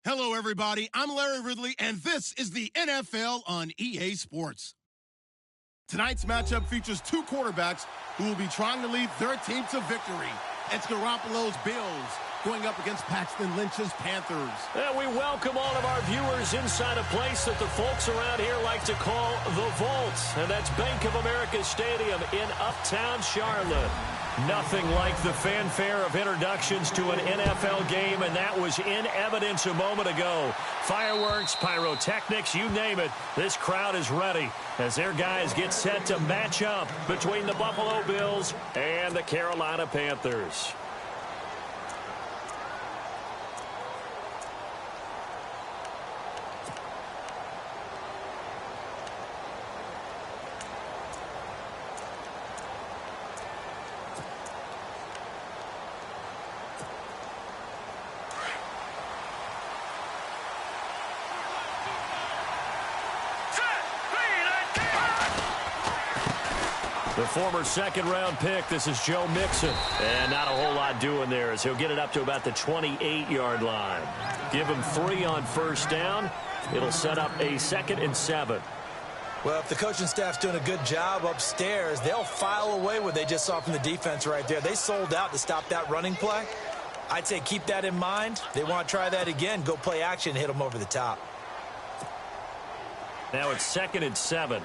Hello, everybody. I'm Larry Ridley, and this is the NFL on EA Sports. Tonight's matchup features two quarterbacks who will be trying to lead their team to victory. It's Garoppolo's Bills going up against Paxton Lynch's Panthers. And we welcome all of our viewers inside a place that the folks around here like to call the Vault. And that's Bank of America Stadium in Uptown Charlotte. Nothing like the fanfare of introductions to an NFL game, and that was in evidence a moment ago. Fireworks, pyrotechnics, you name it. This crowd is ready as their guys get set to match up between the Buffalo Bills and the Carolina Panthers. The former second-round pick, this is Joe Mixon. And not a whole lot doing there as he'll get it up to about the 28-yard line. Give him 3 on first down. It'll set up a 2nd and 7. Well, if the coaching staff's doing a good job upstairs, they'll file away what they just saw from the defense right there. They sold out to stop that running play. I'd say keep that in mind. They want to try that again. Go play action, hit them over the top. Now it's 2nd and 7.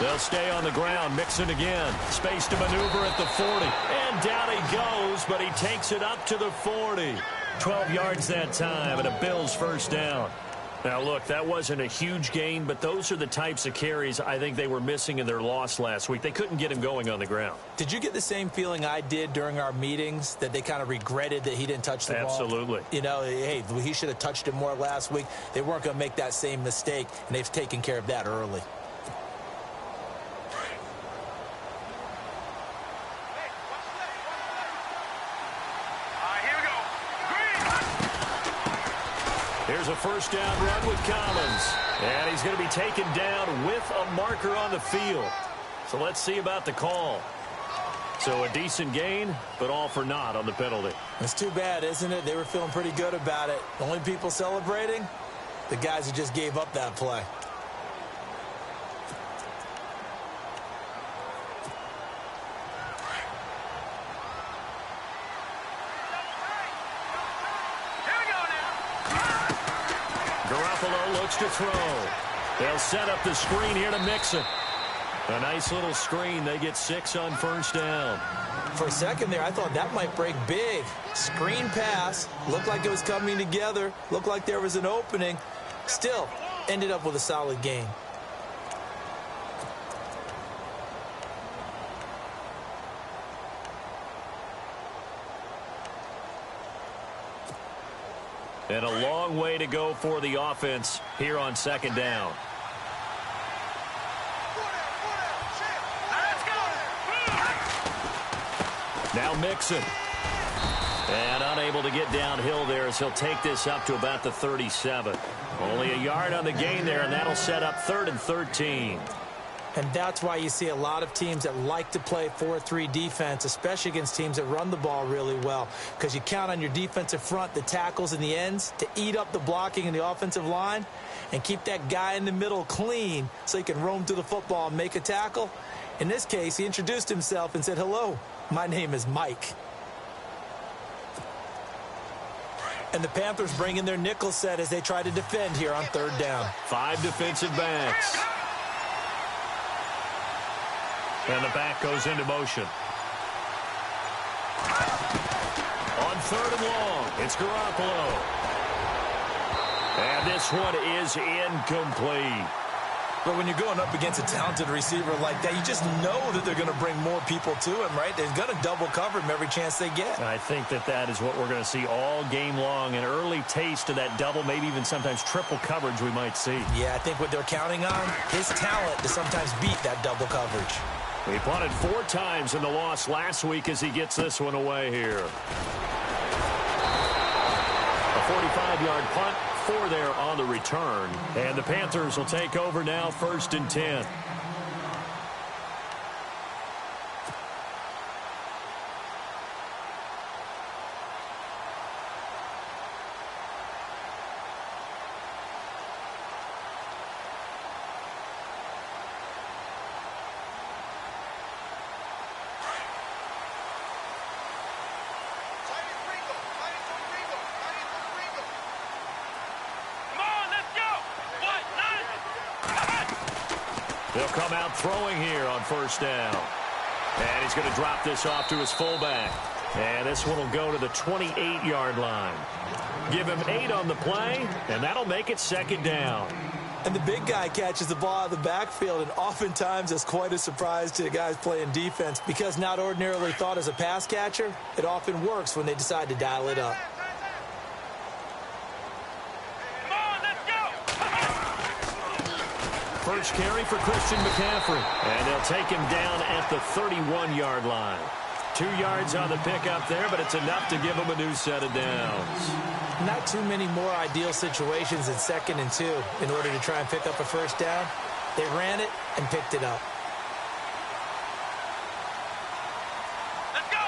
They'll stay on the ground. Mixon again. Space to maneuver at the 40. And down he goes, but he takes it up to the 40. 12 yards that time, and a Bills first down. Now, look, that wasn't a huge gain, but those are the types of carries I think they were missing in their loss last week. They couldn't get him going on the ground. Did you get the same feeling I did during our meetings, that they kind of regretted that he didn't touch the ball? Absolutely. You know, hey, he should have touched it more last week. They weren't going to make that same mistake, and they've taken care of that early. Here's a first down run with Collins. And he's going to be taken down with a marker on the field. So let's see about the call. So a decent gain, but all for naught on the penalty. It's too bad, isn't it? They were feeling pretty good about it. The only people celebrating, the guys who just gave up that play. Garoppolo looks to throw. They'll set up the screen here to Mixon. A nice little screen. They get 6 on first down. For a second there, I thought that might break big. Screen pass. Looked like it was coming together. Looked like there was an opening. Still, ended up with a solid gain. And a long way to go for the offense here on second down. Now Mixon. And unable to get downhill there as he'll take this up to about the 37. Only a yard on the gain there, and that'll set up 3rd and 13. And that's why you see a lot of teams that like to play 4-3 defense, especially against teams that run the ball really well, because you count on your defensive front, the tackles and the ends, to eat up the blocking in the offensive line and keep that guy in the middle clean so he can roam through the football and make a tackle. In this case, he introduced himself and said, "Hello, my name is Mike." And the Panthers bring in their nickel set as they try to defend here on 3rd down. 5 defensive backs. And the back goes into motion. On 3rd and long, it's Garoppolo. And this one is incomplete. But when you're going up against a talented receiver like that, you just know that they're going to bring more people to him, right? They're going to double cover him every chance they get. I think that is what we're going to see all game long. An early taste of that double, maybe even sometimes triple coverage we might see. Yeah, I think what they're counting on, his talent to sometimes beat that double coverage. He punted 4 times in the loss last week as he gets this one away here. A 45-yard punt, 4 there on the return. And the Panthers will take over now, 1st and 10. They'll come out throwing here on first down. And he's going to drop this off to his fullback. And this one will go to the 28-yard line. Give him 8 on the play, and that'll make it second down. And the big guy catches the ball out of the backfield, and oftentimes it's quite a surprise to the guys playing defense because not ordinarily thought as a pass catcher, it often works when they decide to dial it up. First carry for Christian McCaffrey, and they'll take him down at the 31-yard line. 2 yards on the pickup there, but it's enough to give him a new set of downs. Not too many more ideal situations in 2nd and 2 in order to try and pick up a first down. They ran it and picked it up. Let's go!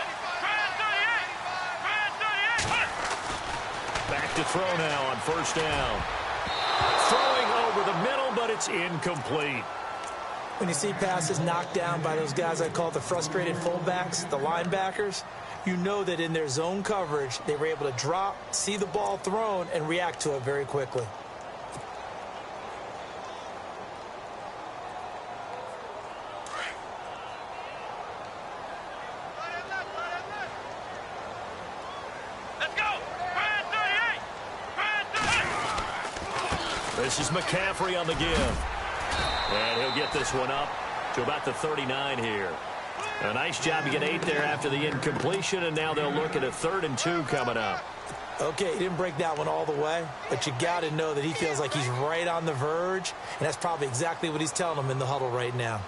Back to throw now on first down. Throwing over the middle, but it's incomplete. When you see passes knocked down by those guys I call the frustrated fullbacks, the linebackers, you know that in their zone coverage, they were able to drop, see the ball thrown, and react to it very quickly. Let's go! This is McCaffrey on the give. And he'll get this one up to about the 39 here. A nice job to get 8 there after the incompletion, and now they'll look at a 3rd and 2 coming up. Okay, he didn't break that one all the way, but you got to know that he feels like he's right on the verge, and that's probably exactly what he's telling them in the huddle right now.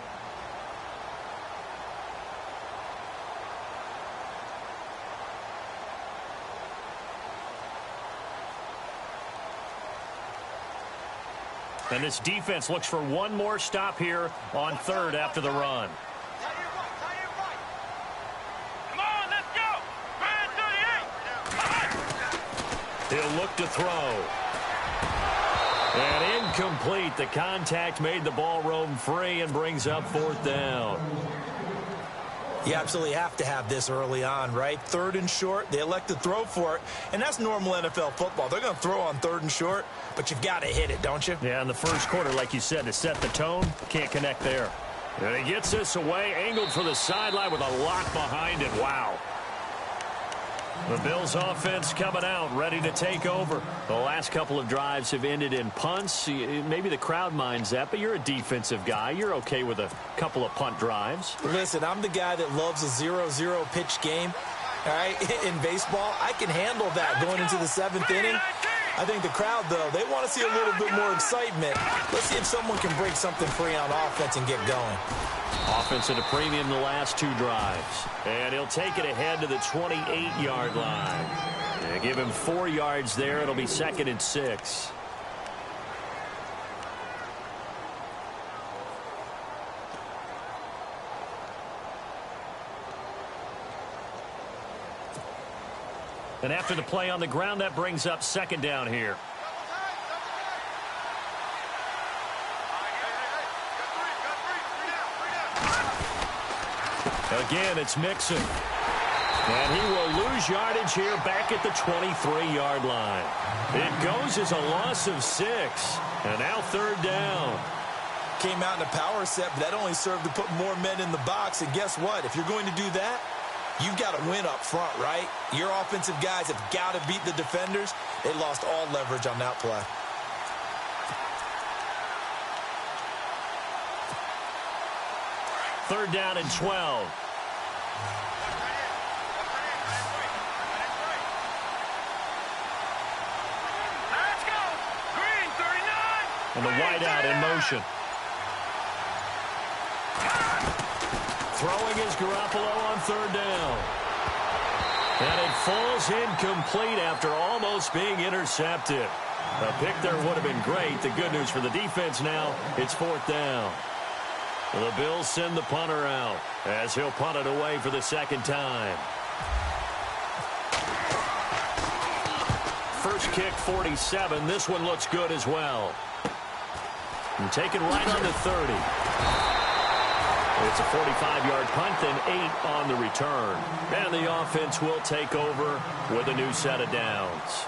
And this defense looks for one more stop here on 3rd after the run. Come on, let's go! 38! He'll look to throw. And incomplete. The contact made the ball roam free and brings up 4th down. You absolutely have to have this early on, right? 3rd and short, they elect to throw for it, and that's normal NFL football. They're going to throw on 3rd and short, but you've got to hit it, don't you? Yeah, in the first quarter, like you said, to set the tone, can't connect there. And he gets this away, angled for the sideline with a lock behind it. Wow. The Bills offense coming out, ready to take over. The last couple of drives have ended in punts. Maybe the crowd minds that, but you're a defensive guy. You're okay with a couple of punt drives. Listen, I'm the guy that loves a 0-0 pitch game. All right, in baseball, I can handle that going into the 7th inning. I think the crowd, though, they want to see a little bit more excitement. Let's see if someone can break something free on offense and get going. Offense at a premium the last 2 drives. And he'll take it ahead to the 28-yard line. And give him 4 yards there. It'll be 2nd and 6. And after the play on the ground, that brings up 2nd down here. Again, it's Mixon. And he will lose yardage here back at the 23-yard line. It goes as a loss of 6. And now 3rd down. Came out in a power set, but that only served to put more men in the box. And guess what? If you're going to do that, you've got to win up front, right? Your offensive guys have got to beat the defenders. They lost all leverage on that play. Third down and 12. Let's go! Green, 39! And the wideout in motion. Throwing is Garoppolo on 3rd down. And it falls incomplete after almost being intercepted. A pick there would have been great. The good news for the defense now, it's 4th down. The Bills send the punter out as he'll punt it away for the 2nd time. First kick, 47. This one looks good as well. And taken right on the 30. It's a 45-yard punt, then 8 on the return. And the offense will take over with a new set of downs.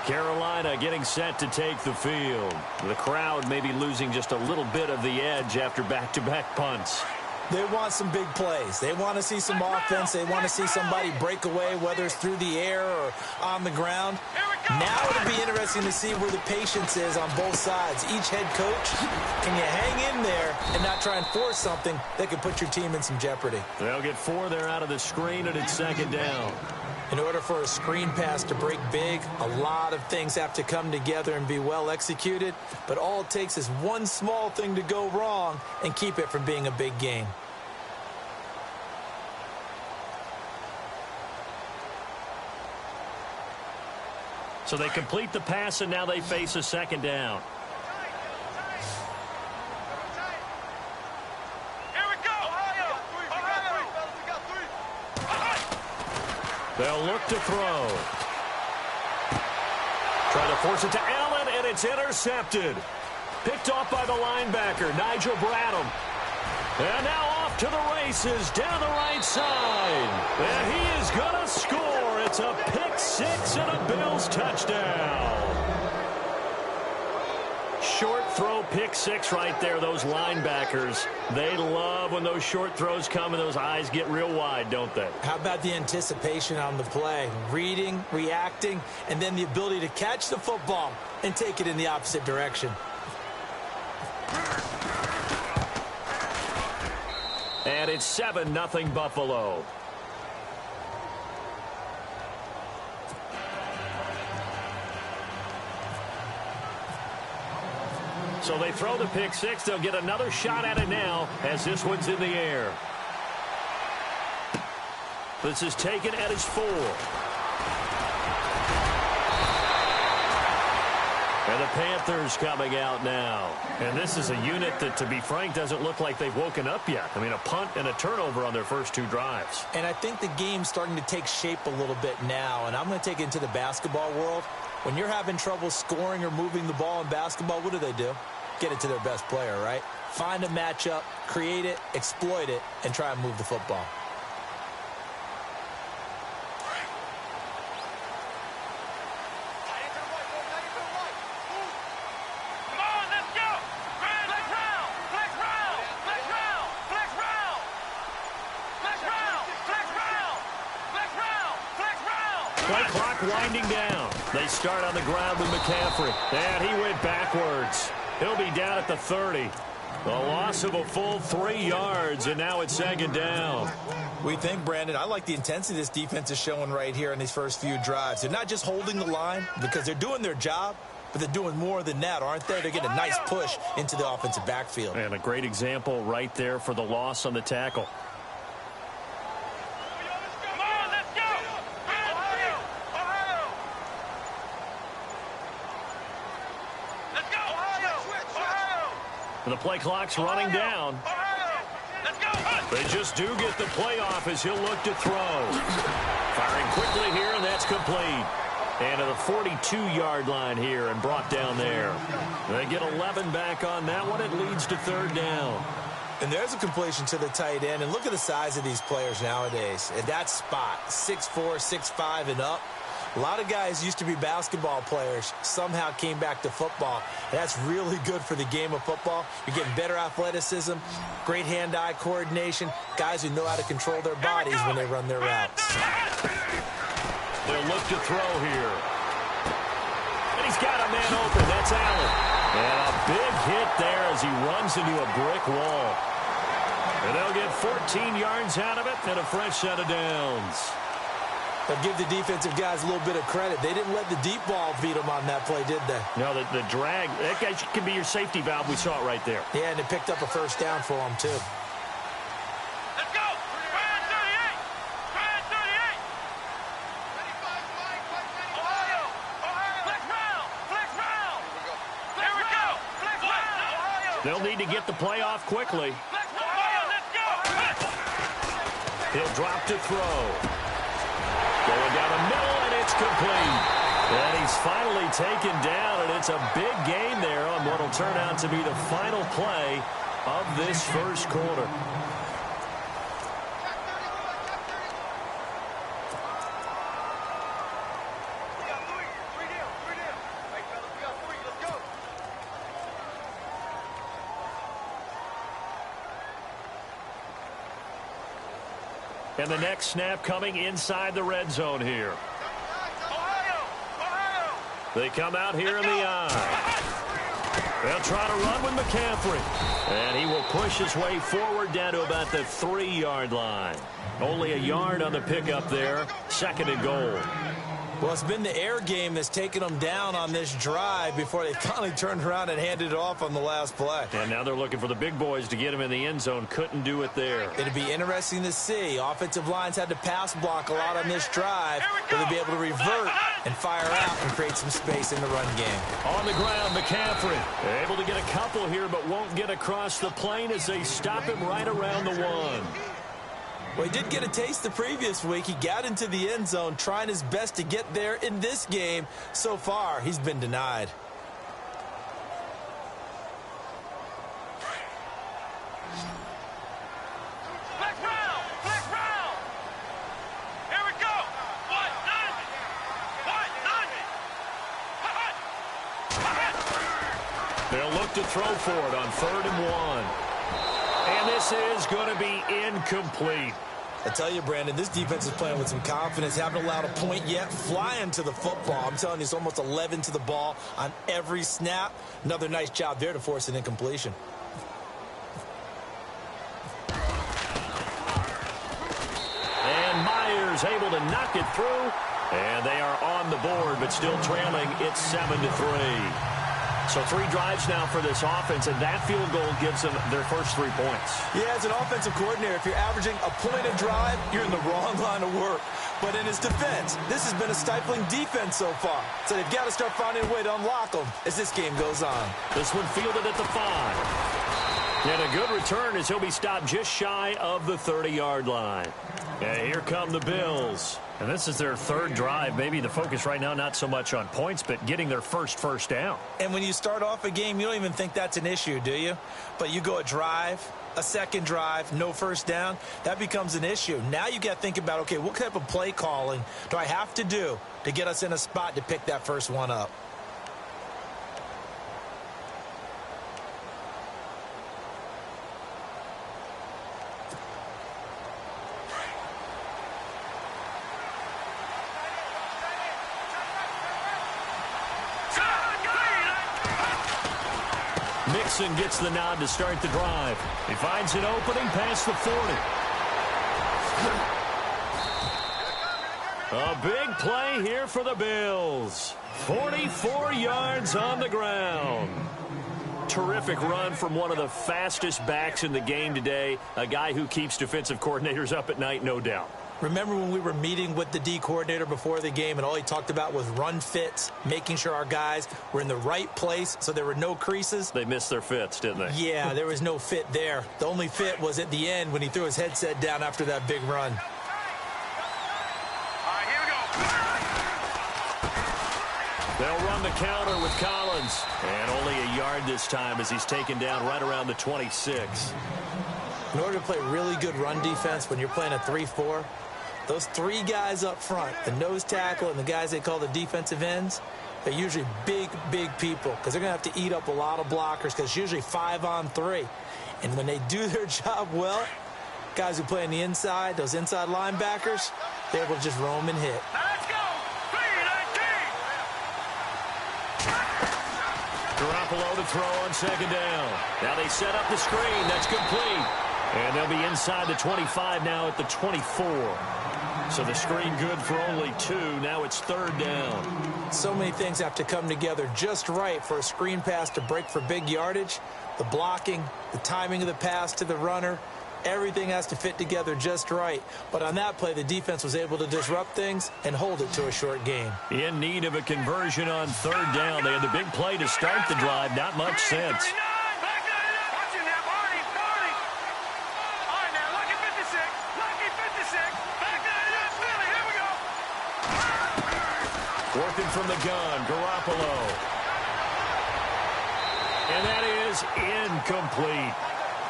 Carolina getting set to take the field. The crowd may be losing just a little bit of the edge after back-to-back punts. They want some big plays. They want to see some offense. They want to see somebody break away, whether it's through the air or on the ground. Now it'll be interesting to see where the patience is on both sides. Each head coach, can you hang in there and not try and force something that could put your team in some jeopardy? They'll get 4 there out of the screen, and it's second down. In order for a screen pass to break big, a lot of things have to come together and be well executed. But all it takes is one small thing to go wrong and keep it from being a big game. So they complete the pass, and now they face a second down. Here we go. They'll look to throw. Trying to force it to Allen, and it's intercepted. Picked off by the linebacker, Nigel Bradham. And now off to the races down the right side. And he is going to score. It's a pick six and a Bills touchdown. Short throw pick six right there, those linebackers. They love when those short throws come and those eyes get real wide, don't they? How about the anticipation on the play? Reading, reacting, and then the ability to catch the football and take it in the opposite direction. And it's 7-0 Buffalo. So they throw the pick six. They'll get another shot at it now as this one's in the air. This is taken at his 4. And the Panthers coming out now. And this is a unit that, to be frank, doesn't look like they've woken up yet. I mean, a punt and a turnover on their first 2 drives. And I think the game's starting to take shape a little bit now. And I'm going to take it into the basketball world. When you're having trouble scoring or moving the ball in basketball, what do? Get it to their best player, right? Find a matchup, create it, exploit it, and try and move the football. Play clock winding down. They start on the ground with McCaffrey. And he went backwards. He'll be down at the 30. A loss of a full 3 yards, and now it's second down. We think, Brandon, I like the intensity this defense is showing right here in these first few drives. They're not just holding the line because they're doing their job, but they're doing more than that, aren't they? They're getting a nice push into the offensive backfield. And a great example right there for the loss on the tackle. The play clock's running down. They just do get the play off as he'll look to throw. Firing quickly here, and that's complete. And to the 42-yard line here and brought down there. They get 11 back on that one. It leads to third down. And there's a completion to the tight end. And look at the size of these players nowadays. At that spot, 6'4", 6'5", and up. A lot of guys used to be basketball players, somehow came back to football. And that's really good for the game of football. You're getting better athleticism, great hand-eye coordination, guys who know how to control their bodies when they run their routes. They'll look to throw here. And he's got a man open. That's Allen. And a big hit there as he runs into a brick wall. And they'll get 14 yards out of it and a fresh set of downs. But give the defensive guys a little bit of credit. They didn't let the deep ball beat them on that play, did they? No, the drag, that guy can be your safety valve. We saw it right there. Yeah, and it picked up a first down for them, too. Let's go! Ryan 38! Ryan 38! Ohio! Flex round! Flex round! Here we go! Flex round! They'll need to get the play off quickly. Ohio, let's go! He'll drop to throw. Going down the middle, and it's complete. And he's finally taken down, and it's a big gain there on what will turn out to be the final play of this first quarter. And the next snap coming inside the red zone here. They come out here in the eye. They'll try to run with McCaffrey. And he will push his way forward down to about the 3-yard line. Only a yard on the pickup there. 2nd and goal. Well, it's been the air game that's taken them down on this drive before they finally turned around and handed it off on the last play. And now they're looking for the big boys to get him in the end zone. Couldn't do it there. It'd be interesting to see. Offensive lines had to pass block a lot on this drive. Will they be able to revert and fire out and create some space in the run game? On the ground, McCaffrey. Able to get a couple here, but won't get across the plane as they stop him right around the 1. Well, he did get a taste the previous week. He got into the end zone, trying his best to get there in this game. So far, he's been denied. Flex round! Flex round! Here we go! What? None! What? None! They'll look to throw for it on 3rd and 1. And this is going to be incomplete. I tell you, Brandon, this defense is playing with some confidence. Haven't allowed a point yet. Flying to the football. I'm telling you, it's almost 11 to the ball on every snap. Another nice job there to force an incompletion. And Myers able to knock it through. And they are on the board, but still trailing. It's 7-3. So 3 drives now for this offense, and that field goal gives them their first 3 points. Yeah, as an offensive coordinator, if you're averaging a point a drive, you're in the wrong line of work. But in his defense, this has been a stifling defense so far. So they've got to start finding a way to unlock them as this game goes on. This one fielded at the 5. And a good return as he'll be stopped just shy of the 30-yard line. And here come the Bills. And this is their 3rd drive. Maybe the focus right now not so much on points, but getting their first down. And when you start off a game, you don't even think that's an issue, do you? But you go a drive, a 2nd drive, no first down, that becomes an issue. Now you got to think about, okay, what type of play calling do I have to do to get us in a spot to pick that first one up? Mixon gets the nod to start the drive. He finds an opening past the 40. A big play here for the Bills. 44 yards on the ground. Terrific run from one of the fastest backs in the game today. A guy who keeps defensive coordinators up at night, no doubt. Remember when we were meeting with the D coordinator before the game and all he talked about was run fits, making sure our guys were in the right place so there were no creases? They missed their fits, didn't they? Yeah, there was no fit there. The only fit was at the end when he threw his headset down after that big run. All right, here we go. They'll run the counter with Collins. And only a yard this time as he's taken down right around the 26. In order to play really good run defense when you're playing a 3-4, those 3 guys up front, the nose tackle and the guys they call the defensive ends, they're usually big, big people because they're going to have to eat up a lot of blockers because it's usually 5-on-3. And when they do their job well, guys who play on the inside, those inside linebackers, they're able to just roam and hit. Now let's go. 3-19. Garoppolo to throw on 2nd down. Now they set up the screen. That's complete. And they'll be inside the 25 now at the 24. So the screen good for only 2. Now it's 3rd down. So many things have to come together just right for a screen pass to break for big yardage. The blocking, the timing of the pass to the runner, everything has to fit together just right. But on that play, the defense was able to disrupt things and hold it to a short game. In need of a conversion on 3rd down. They had the big play to start the drive. Not much sense. Working from the gun, Garoppolo. And that is incomplete.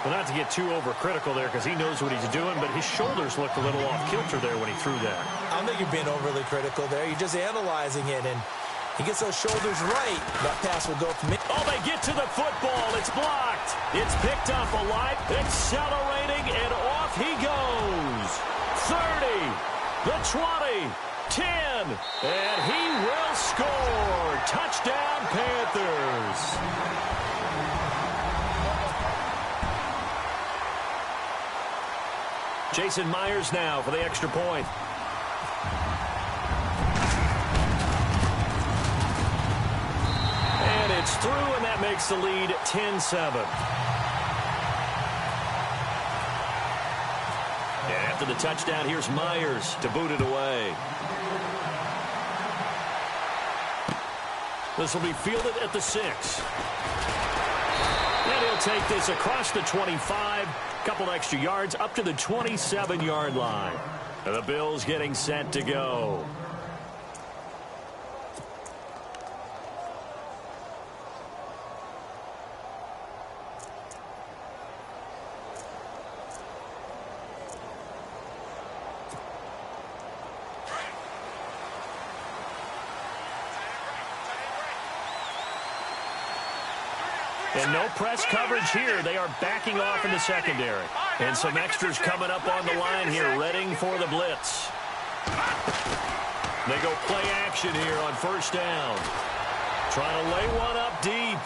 Well, not to get too overcritical there because he knows what he's doing, but his shoulders looked a little off kilter there when he threw that. I don't think you're being overly critical there. You're just analyzing it, and he gets those shoulders right. That pass will go from me. Oh, they get to the football. It's blocked. It's picked up alive, accelerating, and off he goes. The 20, 10, and he will score. Touchdown, Panthers. Jason Myers now for the extra point. And it's through, and that makes the lead 10-7. After the touchdown, here's Myers to boot it away. This will be fielded at the 6. And he'll take this across the 25. Couple extra yards up to the 27-yard line. And the Bills getting set to go. And no press coverage here. They are backing off in the secondary. And some extras coming up on the line here, readying for the blitz. They go play action here on first down. Trying to lay one up deep.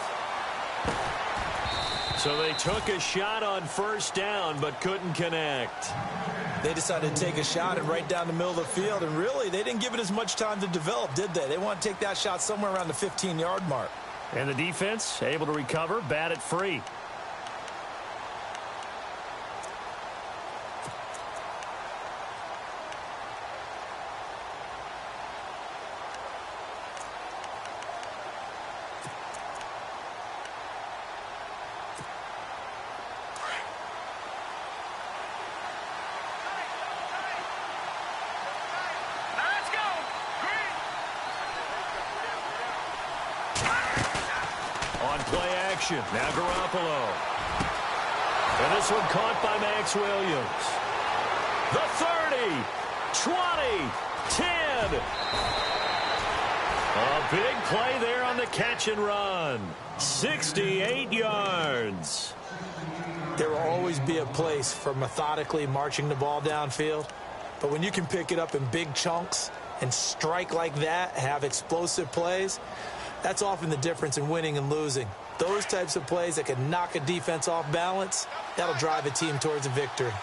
So they took a shot on first down, but couldn't connect. They decided to take a shot and right down the middle of the field, and really, they didn't give it as much time to develop, did they? They want to take that shot somewhere around the 15-yard mark. And the defense able to recover, bat it free. Now Garoppolo. And this one caught by Max Williams. The 30, 20, 10. A big play there on the catch and run. 68 yards. There will always be a place for methodically marching the ball downfield. But when you can pick it up in big chunks and strike like that, have explosive plays, that's often the difference in winning and losing. Those types of plays that can knock a defense off balance, that'll drive a team towards a victory.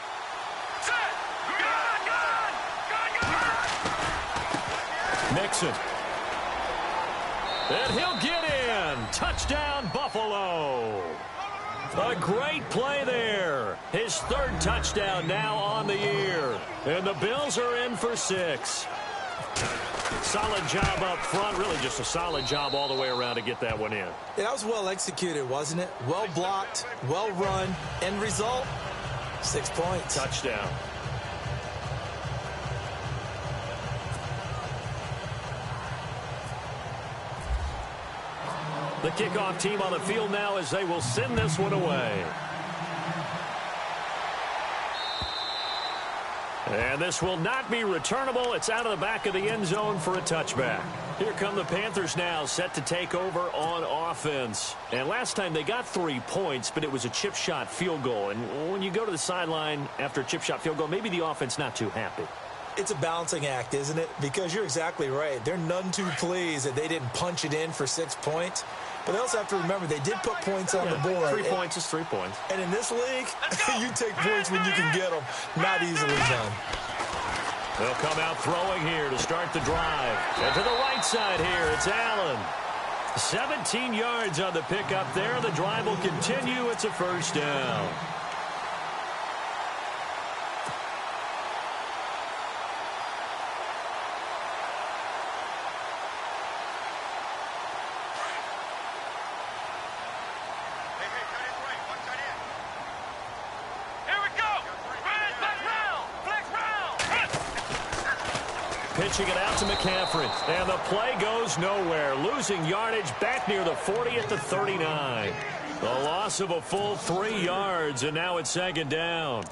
Nixon. And he'll get in. Touchdown, Buffalo. A great play there. His third touchdown now on the year. And the Bills are in for 6. Solid job up front. Really just a solid job all the way around to get that one in. Yeah, that was well executed, wasn't it? Well blocked, well run. End result, 6 points. Touchdown. The kickoff team on the field now as they will send this one away. And this will not be returnable. It's out of the back of the end zone for a touchback. Here come the Panthers now, set to take over on offense. And last time they got 3 points, but it was a chip shot field goal. And when you go to the sideline after a chip shot field goal, maybe the offense not too happy. It's a balancing act, isn't it? Because you're exactly right. They're none too pleased that they didn't punch it in for 6 points. But they also have to remember they did put points on the board. 3 points is 3 points. And in this league, you take points when you can get them. Not easily done. They'll come out throwing here to start the drive. And to the right side here, it's Allen. 17 yards on the pickup there. The drive will continue. It's a first down. Pitching it out to McCaffrey. And the play goes nowhere. Losing yardage back near the 40 at the 39. The loss of a full 3 yards, and now it's second down.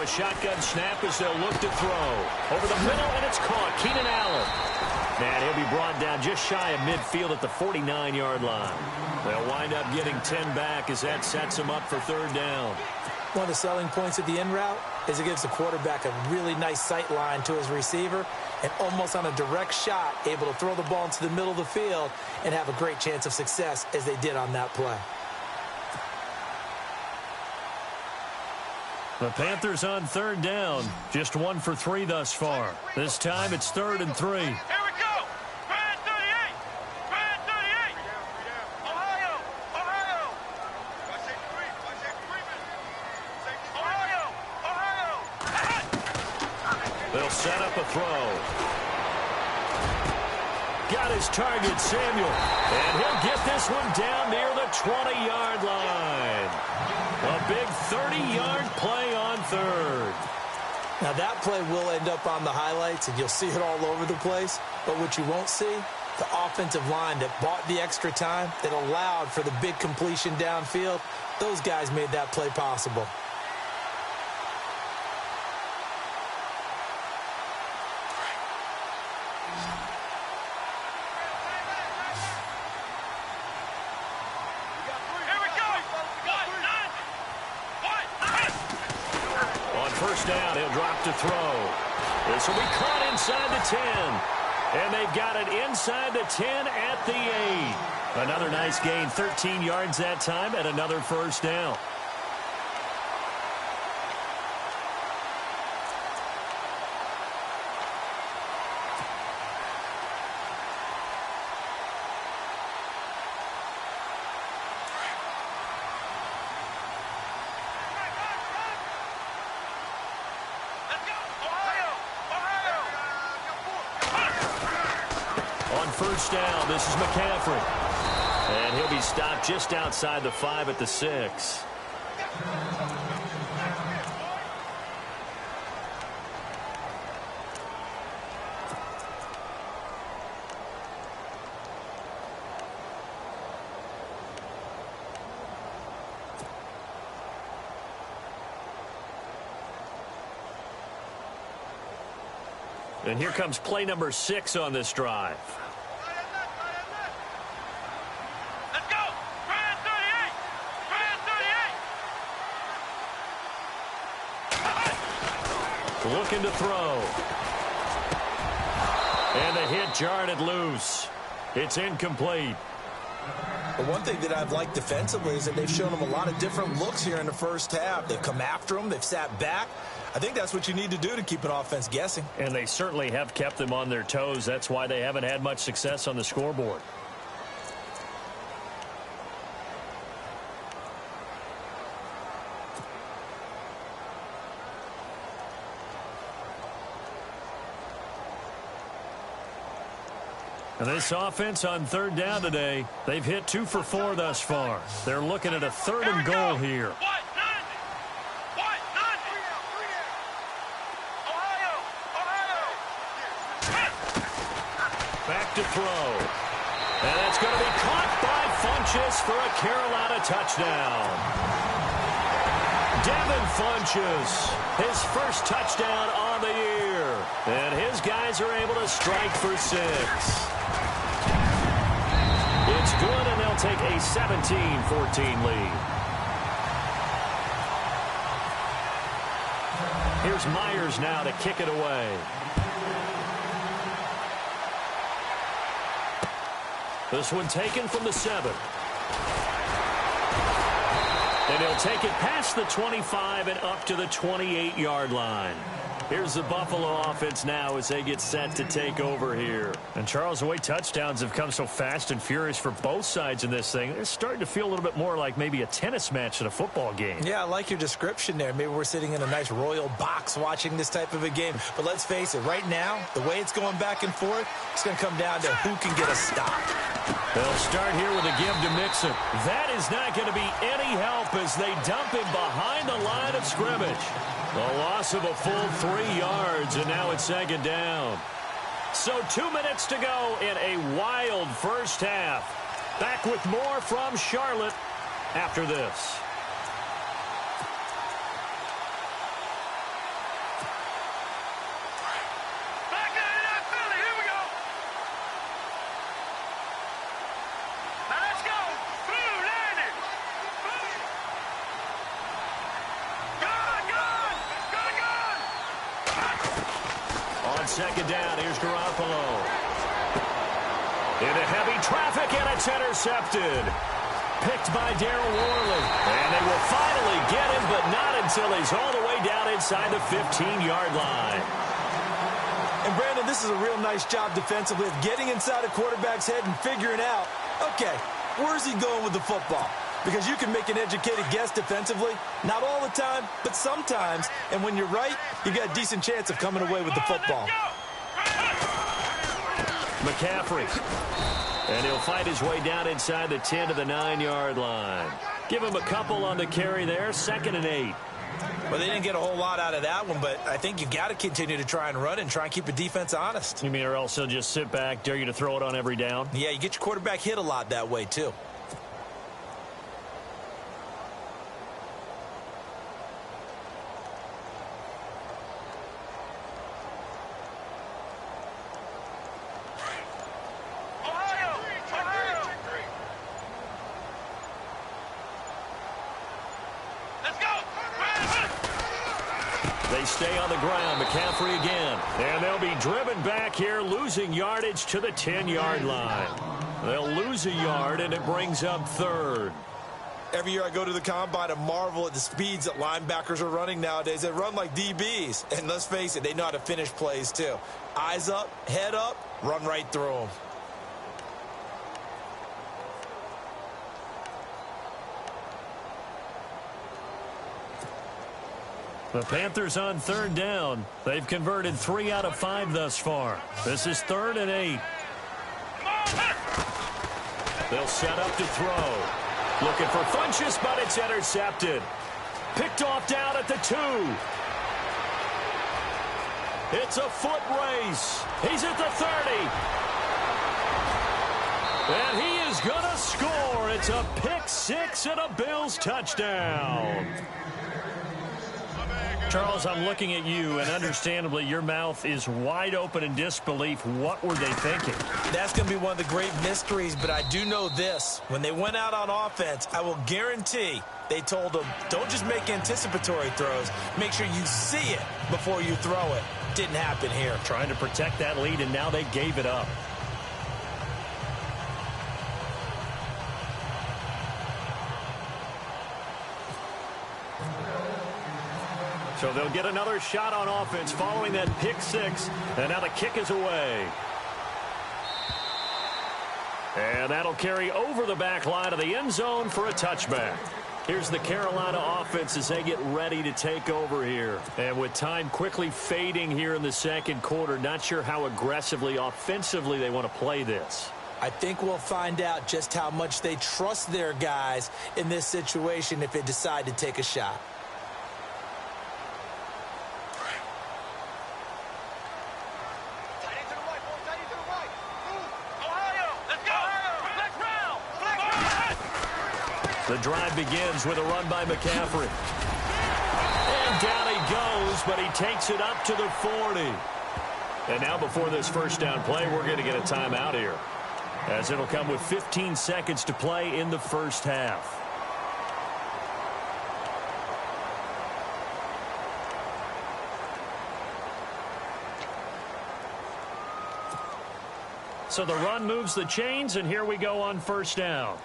shotgun snap as they'll look to throw. Over the middle, and it's caught. Keenan Allen. And he'll be brought down just shy of midfield at the 49-yard line. They'll wind up getting 10 back as that sets them up for third down. One of the selling points of the in route is it gives the quarterback a really nice sight line to his receiver and almost on a direct shot able to throw the ball into the middle of the field and have a great chance of success as they did on that play. The Panthers on third down. Just 1 for 3 thus far. This time it's 3rd and 3. Here we go. Brand 38. Brand 38. Ohio. Ohio. Ohio. They'll set up a throw. Got his target, Samuel. And he'll get this one down near the 20-yard line. A big 30-yard play on third. Now that play will end up on the highlights, and you'll see it all over the place. But what you won't see, the offensive line that bought the extra time, that allowed for the big completion downfield, those guys made that play possible. Down, he'll drop to throw. This will be caught inside the 10. And they've got it inside the 10 at the 8. Another nice gain, 13 yards that time, and another first down. First down, this is McCaffrey. And he'll be stopped just outside the 5 at the 6. And here comes play number 6 on this drive. Looking to throw. And the hit jarred it loose. It's incomplete. The one thing that I've liked defensively is that they've shown them a lot of different looks here in the first half. They've come after them. They've sat back. I think that's what you need to do to keep an offense guessing. And they certainly have kept them on their toes. That's why they haven't had much success on the scoreboard. And this offense on third down today, they've hit 2 for 4 thus far. They're looking at a 3rd and goal here. Back to throw. And that's going to be caught by Funchess for a Carolina touchdown. Devin Funchess, his first touchdown on the year. And his guys are able to strike for 6. It's good, and they'll take a 17-14 lead. Here's Myers now to kick it away. This one taken from the 7. And he'll take it past the 25 and up to the 28-yard line. Here's the Buffalo offense now as they get set to take over here. And Charles, the way touchdowns have come so fast and furious for both sides in this thing, it's starting to feel a little bit more like maybe a tennis match at a football game. Yeah, I like your description there. Maybe we're sitting in a nice royal box watching this type of a game. But let's face it, right now, the way it's going back and forth, it's going to come down to who can get a stop. They'll start here with a give to Mixon. That is not going to be any help as they dump him behind the line of scrimmage. A loss of a full 3 yards, and now it's 2nd down. So 2 minutes to go in a wild first half. Back with more from Charlotte after this. second down. Here's Garoppolo. Into heavy traffic, and it's intercepted. Picked by Darryl Worley. And they will finally get him, but not until he's all the way down inside the 15-yard line. And, Brandon, this is a real nice job defensively of getting inside a quarterback's head and figuring out, okay, where's he going with the football? Because you can make an educated guess defensively. Not all the time, but sometimes. And when you're right, you got a decent chance of coming away with the football. McCaffrey. And he'll fight his way down inside the 10 to the 9-yard line. Give him a couple on the carry there. 2nd and 8. Well, they didn't get a whole lot out of that one, but I think you've got to continue to try and run and try and keep the defense honest. You mean or else he'll just sit back, dare you to throw it on every down? Yeah, you get your quarterback hit a lot that way, too. They stay on the ground. McCaffrey again. And they'll be driven back here, losing yardage to the 10-yard line. They'll lose a yard, and it brings up 3rd. Every year I go to the combine and marvel at the speeds that linebackers are running nowadays. They run like DBs. And let's face it, they know how to finish plays too. Eyes up, head up, run right through them. The Panthers on 3rd down. They've converted 3 out of 5 thus far. This is 3rd and 8. They'll set up to throw. Looking for Funchess, but it's intercepted. Picked off down at the 2. It's a foot race. He's at the 30. And he is going to score. It's a pick 6 and a Bills touchdown. Charles, I'm looking at you, and understandably, your mouth is wide open in disbelief. What were they thinking? That's going to be one of the great mysteries, but I do know this. When they went out on offense, I will guarantee they told them, don't just make anticipatory throws. Make sure you see it before you throw it. Didn't happen here. Trying to protect that lead, and now they gave it up. So they'll get another shot on offense following that pick 6. And now the kick is away. And that'll carry over the back line of the end zone for a touchback. Here's the Carolina offense as they get ready to take over here. And with time quickly fading here in the 2nd quarter, not sure how aggressively, offensively they want to play this. I think we'll find out just how much they trust their guys in this situation if they decide to take a shot. The drive begins with a run by McCaffrey. And down he goes, but he takes it up to the 40. And now before this first down play, we're going to get a timeout here, as it'll come with 15 seconds to play in the first half. So the run moves the chains, and here we go on first down.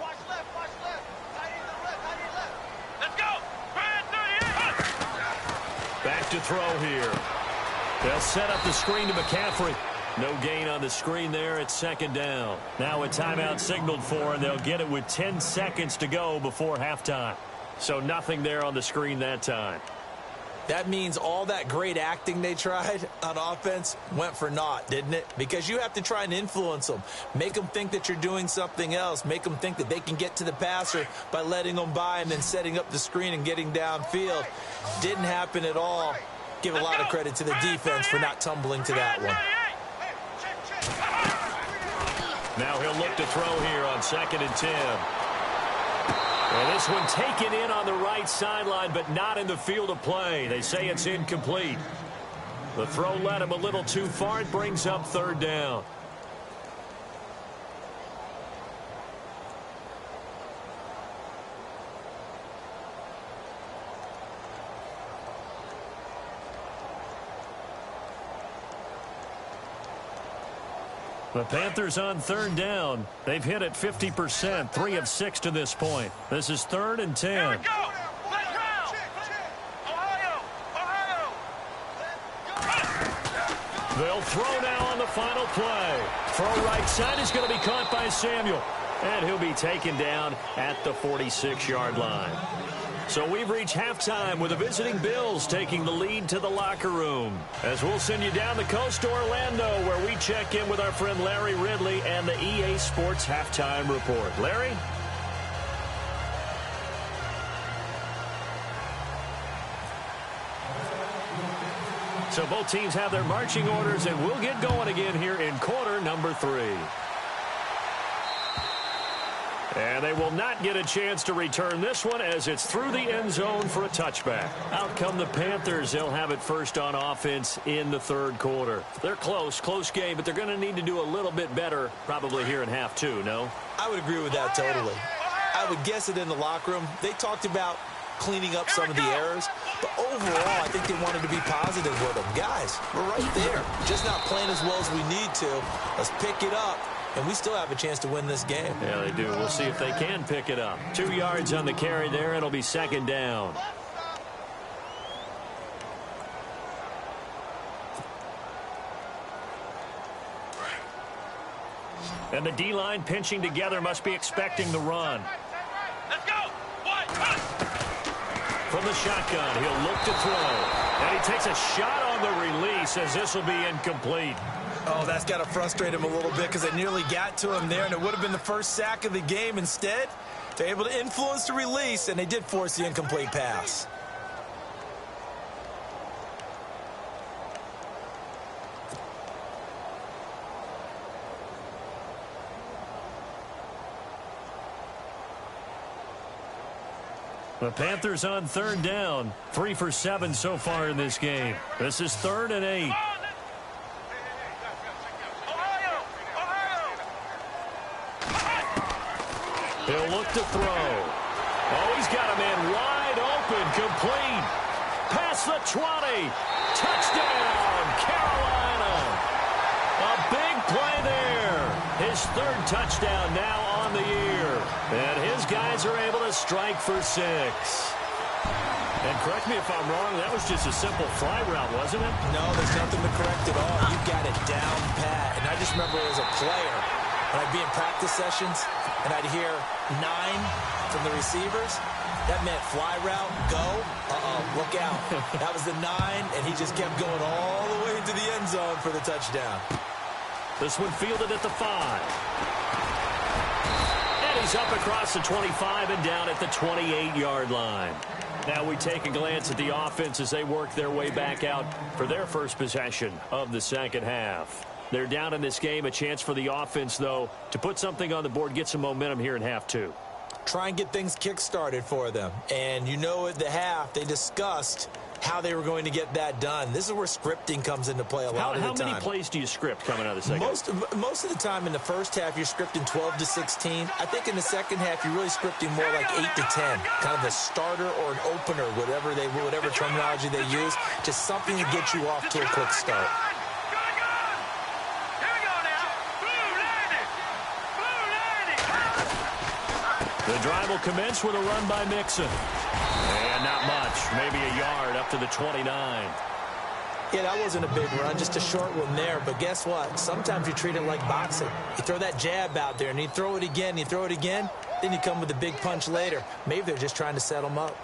Back to throw here. They'll set up the screen to McCaffrey. No gain on the screen there. It's 2nd down. Now a timeout signaled for, and they'll get it with 10 seconds to go before halftime. So nothing there on the screen that time. That means all that great acting they tried on offense went for naught, didn't it? Because you have to try and influence them. Make them think that you're doing something else. Make them think that they can get to the passer by letting them by and then setting up the screen and getting downfield. Didn't happen at all. Give a lot of credit to the defense for not tumbling to that one. Now he'll look to throw here on 2nd and 10. And this one taken in on the right sideline, but not in the field of play. They say it's incomplete. The throw led him a little too far. It brings up 3rd down. The Panthers on third down. They've hit it 50%, 3 of 6 to this point. This is 3rd and 10. Here we go. Let's round. Ohio. They'll throw now on the final play. Throw right side is going to be caught by Samuel. And he'll be taken down at the 46-yard line. So we've reached halftime with the visiting Bills taking the lead to the locker room. As we'll send you down the coast to Orlando, where we check in with our friend Larry Ridley and the EA Sports Halftime Report. Larry? So both teams have their marching orders, and we'll get going again here in quarter number 3. And they will not get a chance to return this one as it's through the end zone for a touchback. Out come the Panthers. They'll have it first on offense in the 3rd quarter. They're close game, but they're going to need to do a little bit better probably here in half 2, no? I would agree with that totally. I would guess it in the locker room. They talked about cleaning up some of the errors, but overall, I think they wanted to be positive with them. Guys, we're right there. Just not playing as well as we need to. Let's pick it up. And we still have a chance to win this game. Yeah, they do. We'll see if they can pick it up. 2 yards on the carry there. It'll be 2nd down. And the D-line pinching together must be expecting the run. Let's go. One. From the shotgun, he'll look to throw. And he takes a shot on the release as this will be incomplete. Oh, that's got to frustrate him a little bit because they nearly got to him there, and it would have been the first sack of the game. Instead, they're able to influence the release, and they did force the incomplete pass. The Panthers on 3rd down. 3 for 7 so far in this game. This is 3rd and 8. He'll look to throw. Oh, he's got a man wide open, complete. Past the 20. Touchdown, Carolina. A big play there. His 3rd touchdown now on the year. And his guys are able to strike for 6. And correct me if I'm wrong, that was just a simple fly route, wasn't it? No, there's nothing to correct at all. You got it down pat. And I just remember as a player, when I'd be in practice sessions, and I'd hear 9 from the receivers. That meant fly route, go. Look out. That was the 9, and he just kept going all the way into the end zone for the touchdown. This one fielded at the 5. And he's up across the 25 and down at the 28-yard line. Now we take a glance at the offense as they work their way back out for their first possession of the 2nd half. They're down in this game. A chance for the offense, though, to put something on the board, get some momentum here in half 2. Try and get things kick-started for them. And you know at the half, they discussed how they were going to get that done. This is where scripting comes into play a lot of the time. How many plays do you script coming out of the 2nd? Most of the time in the first half, you're scripting 12 to 16. I think in the 2nd half, you're really scripting more like 8 to 10. Kind of a starter or an opener, whatever terminology they use. Just something to get you off to a quick start. The drive will commence with a run by Mixon. And not much, maybe a yard up to the 29. Yeah, that wasn't a big run, just a short one there. But guess what? Sometimes you treat it like boxing. You throw that jab out there, and you throw it again, then you come with a big punch later. Maybe they're just trying to set them up.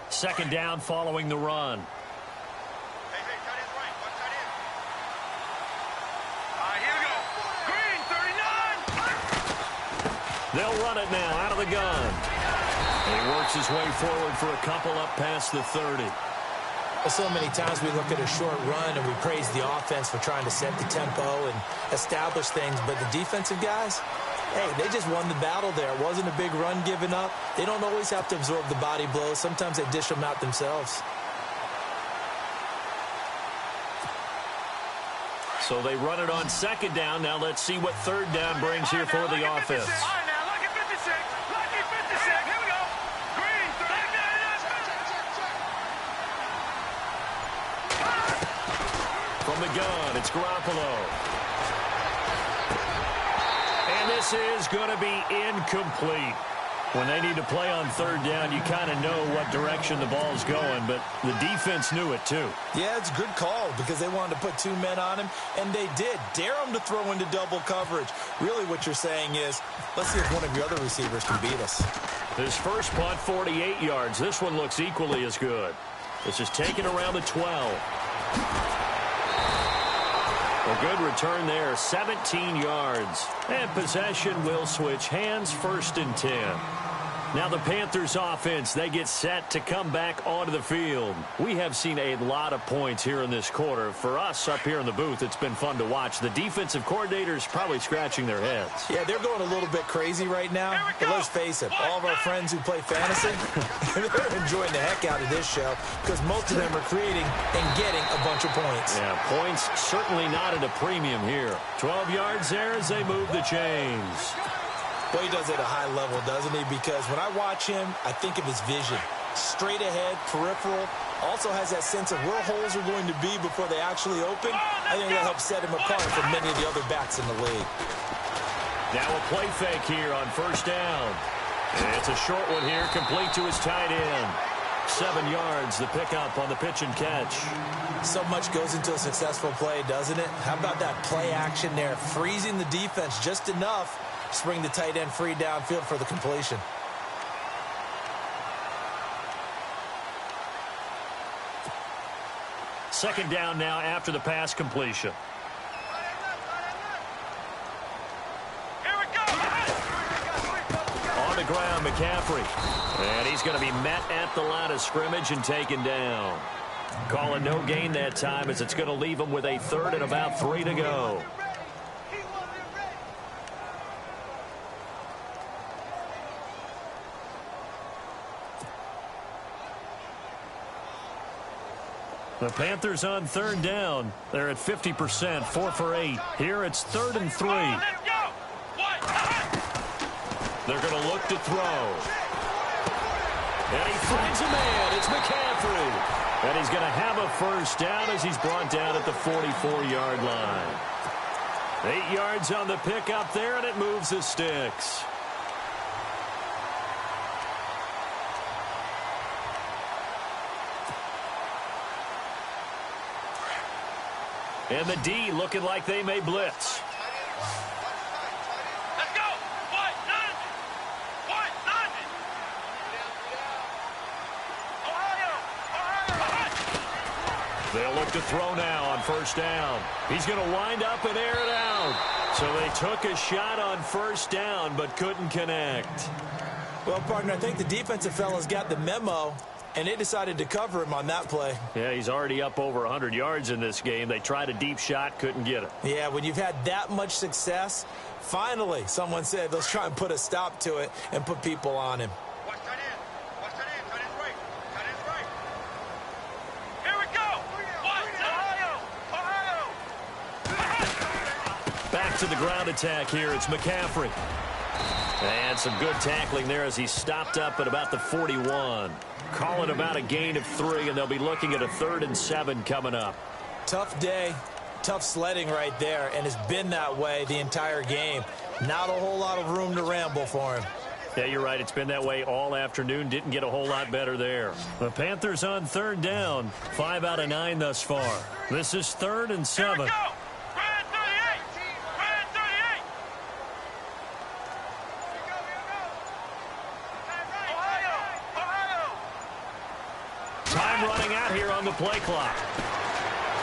Second down following the run. Hey, tight end right. One tight end. Here we go. Green, 39. They'll run it now out of the gun. And he works his way forward for a couple up past the 30. Well, so many times we look at a short run and we praise the offense for trying to set the tempo and establish things. But the defensive guys, hey, they just won the battle there. It wasn't a big run given up. They don't always have to absorb the body blows. Sometimes they dish them out themselves. So they run it on second down. Now let's see what third down brings here for the offense. All right, now, lucky 56. Lucky From the gun, it's Garoppolo. And this is going to be incomplete. When they need to play on third down, you kind of know what direction the ball's going, but the defense knew it too. Yeah, it's a good call because they wanted to put 2 men on him, and they did. Dare him to throw into double coverage. Really what you're saying is, let's see if one of your other receivers can beat us. His first punt, 48 yards. This one looks equally as good. This is taken around the 12. A good return there, 17 yards. And possession will switch hands, 1st and 10. Now the Panthers offense, they get set to come back onto the field. We have seen a lot of points here in this quarter. For us up here in the booth, it's been fun to watch. The defensive coordinators probably scratching their heads. Yeah, they're going a little bit crazy right now. But let's face it, all of our friends who play fantasy, they're enjoying the heck out of this show because most of them are creating and getting a bunch of points. Yeah, points certainly not at a premium here. 12 yards there as they move the chains. Well, he does it at a high level, doesn't he? Because when I watch him, I think of his vision. Straight ahead, peripheral. Also has that sense of where holes are going to be before they actually open. I think that helps set him apart from many of the other backs in the league. Now a play fake here on 1st down. And it's a short one here, complete to his tight end. 7 yards, the pickup on the pitch and catch. So much goes into a successful play, doesn't it? How about that play action there? Freezing the defense just enough to bring the tight end free downfield for the completion. Second down now after the pass completion. Here we go. On the ground, McCaffrey. And he's going to be met at the line of scrimmage and taken down. Calling no gain that time as it's going to leave him with a 3rd and about 3 to go. The Panthers on 3rd down. They're at 50%, 4 for 8. Here it's 3rd and 3. They're going to look to throw. And he finds a man. It's McCaffrey. And he's going to have a 1st down as he's brought down at the 44-yard line. 8 yards on the pickup there, and it moves the sticks. And the D looking like they may blitz. Let's go. White, 90. Ohio. They'll look to throw now on 1st down. He's going to wind up and air it out. So they took a shot on 1st down but couldn't connect. Well, partner, I think the defensive fellas got the memo, and they decided to cover him on that play. Yeah, he's already up over 100 yards in this game. They tried a deep shot, couldn't get it. Yeah, when you've had that much success, finally someone said, let's try and put a stop to it and put people on him. Watch tight end. Watch tight end. Tight end's right. Tight end's right. Here we go. Watch Ohio. Back to the ground attack here. It's McCaffrey. And some good tackling there as he stopped up at about the 41. Calling about a gain of 3, and they'll be looking at a 3rd and 7 coming up. Tough day, tough sledding right there, and it's been that way the entire game. Not a whole lot of room to ramble for him. Yeah, you're right. It's been that way all afternoon. Didn't get a whole lot better there. The Panthers on 3rd down. 5 out of 9 thus far. This is 3rd and 7. Here we go. Red 38. Red 38. Ohio. Time running out here on the play clock.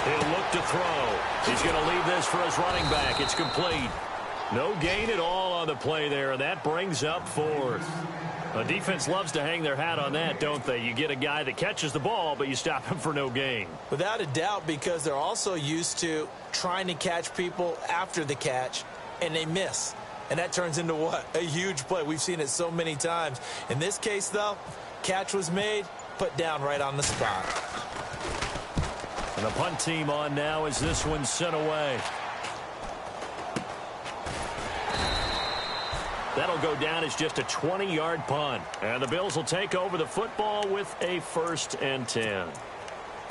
He'll look to throw. He's going to leave this for his running back. It's complete. No gain at all on the play there, and that brings up 4th. A defense loves to hang their hat on that, don't they? You get a guy that catches the ball, but you stop him for no gain. Without a doubt, because they're also used to trying to catch people after the catch, and they miss. And that turns into what? A huge play. We've seen it so many times. In this case, though, catch was made, put down right on the spot. And the punt team on now as this one's sent away. That'll go down as just a 20-yard punt. And the Bills will take over the football with a 1st and 10.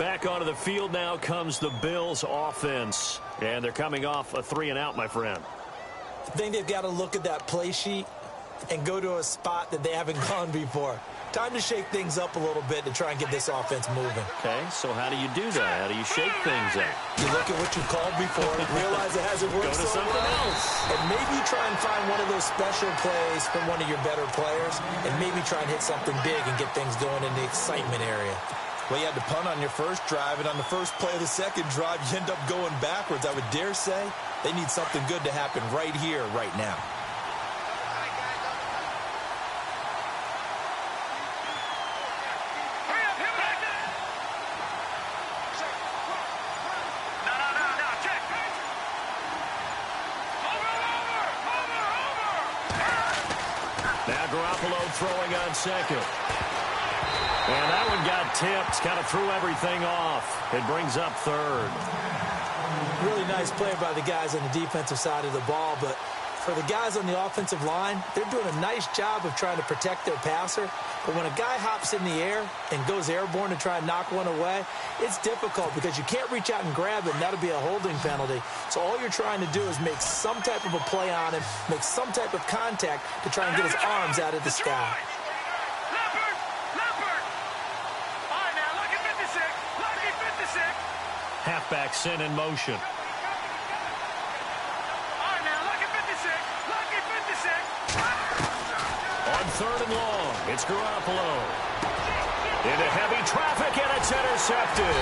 Back onto the field now comes the Bills offense. And they're coming off a 3-and-out, my friend. I think they've got to look at that play sheet and go to a spot that they haven't gone before. Time to shake things up a little bit to try and get this offense moving. Okay, so how do you do that? How do you shake things up? You look at what you called before, realize it hasn't worked Go to so something well, else. and maybe try and find one of those special plays from one of your better players, and maybe try and hit something big and get things going in the excitement area. Well, you had to punt on your first drive, and on the first play of the second drive, you end up going backwards. I would dare say they need something good to happen right here, right now. Now Garoppolo throwing on second. And that one got tipped, kind of threw everything off. It brings up third. Really nice play by the guys on the defensive side of the ball, but for the guys on the offensive line, they're doing a nice job of trying to protect their passer. But when a guy hops in the air and goes airborne to try and knock one away, it's difficult because you can't reach out and grab it, and that'll be a holding penalty. So all you're trying to do is make some type of a play on him, make some type of contact to try and get his arms out of the sky. Halfback sent in motion. On third and long, it's Garoppolo. Into heavy traffic, and it's intercepted.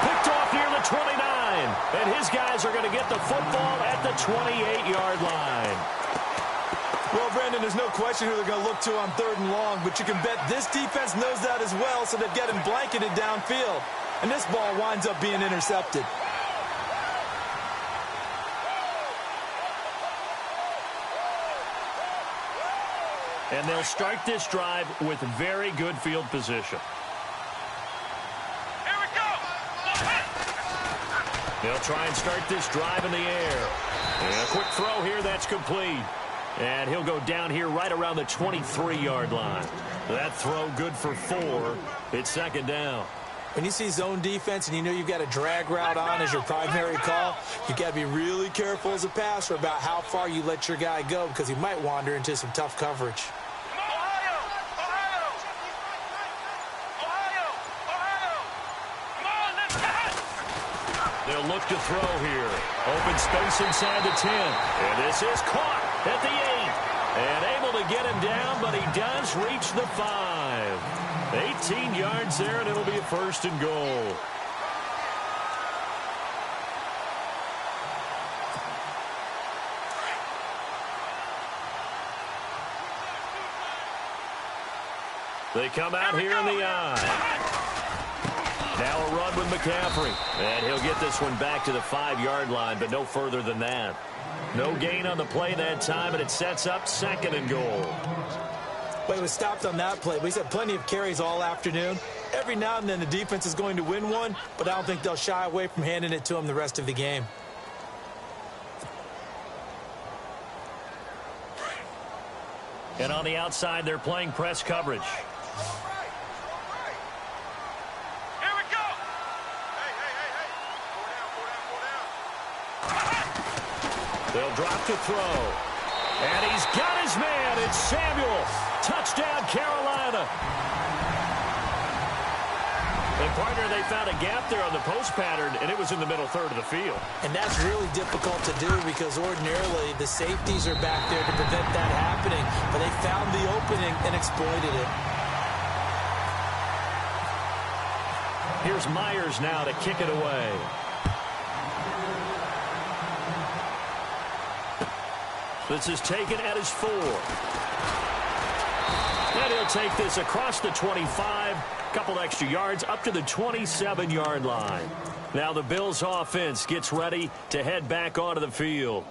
Picked off near the 29. And his guys are going to get the football at the 28-yard line. Well, Brandon, there's no question who they're going to look to on third and long, but you can bet this defense knows that as well, so they've got him blanketed downfield. And this ball winds up being intercepted. And they'll start this drive with very good field position. Here we go. They'll try and start this drive in the air. And a quick throw here, that's complete. And he'll go down here right around the 23-yard line. That throw good for 4. It's second down. When you see zone defense and you know you've got a drag route on as your primary call, you've got to be really careful as a passer about how far you let your guy go because he might wander into some tough coverage. They'll look to throw here. Open space inside the 10. And this is caught at the 8. And able to get him down, but he does reach the 5. 18 yards there, and it'll be a first and goal. They come out here in the eye. Now a run with McCaffrey. And he'll get this one back to the 5-yard line, but no further than that. No gain on the play that time, and it sets up second and goal. Well, he was stopped on that play, but he's had plenty of carries all afternoon. Every now and then the defense is going to win one, but I don't think they'll shy away from handing it to him the rest of the game. And on the outside, they're playing press coverage. They'll drop to throw. And he's got his man. It's Samuel. Touchdown, Carolina. And, partner, they found a gap there on the post pattern, and it was in the middle third of the field. And that's really difficult to do because ordinarily the safeties are back there to prevent that happening. But they found the opening and exploited it. Here's Myers now to kick it away. This is taken at his 4. And he'll take this across the 25. Couple extra yards up to the 27-yard line. Now the Bills offense gets ready to head back onto the field.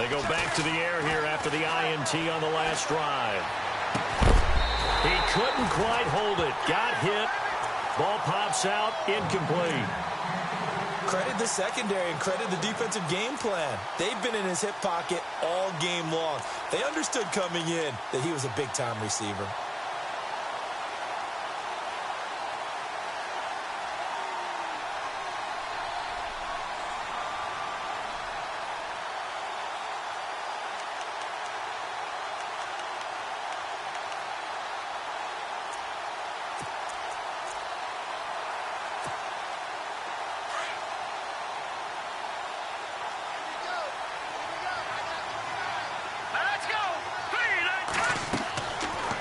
They go back to the air here after the INT on the last drive. He couldn't quite hold it. Got hit. Ball pops out. Incomplete. Credit the secondary and credit the defensive game plan. They've been in his hip pocket all game long. They understood coming in that he was a big-time receiver.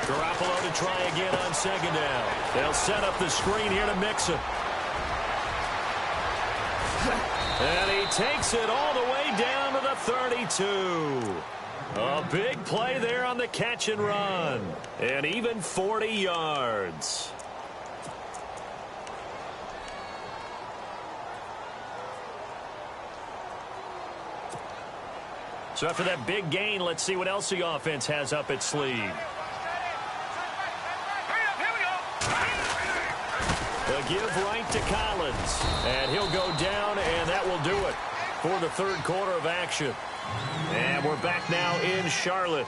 Garoppolo to try again on second down. They'll set up the screen here to Mixon. And he takes it all the way down to the 32. A big play there on the catch and run. And even 40 yards. So after that big gain, let's see what else the offense has up its sleeve. The give right to Collins. And he'll go down, and that will do it for the third quarter of action. And we're back now in Charlotte.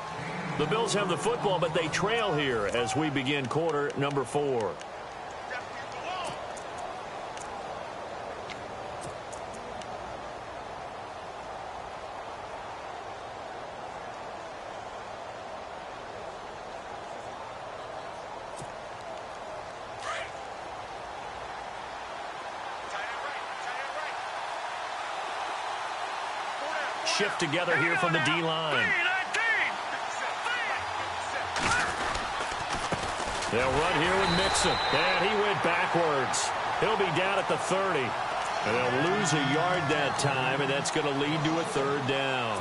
The Bills have the football, but they trail here as we begin quarter number 4. Shift together here from the D-line. They'll run here with Mixon. And he went backwards. He'll be down at the 30. And they'll lose a yard that time, and that's going to lead to a third down.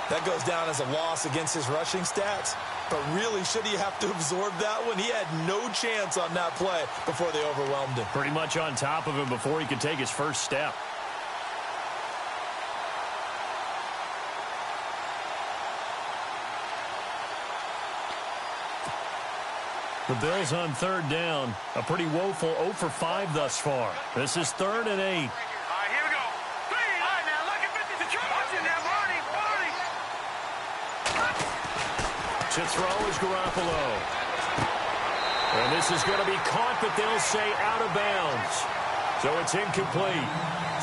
That goes down as a loss against his rushing stats. But really, should he have to absorb that one? He had no chance on that play before they overwhelmed him. Pretty much on top of him before he could take his first step. The Bills on third down. A pretty woeful 0 for 5 thus far. This is 3rd and 8. All right, here we go. All right, now look at 50 to watch it now, Marty. To throw is Garoppolo. And this is going to be caught, but they'll say out of bounds. So it's incomplete.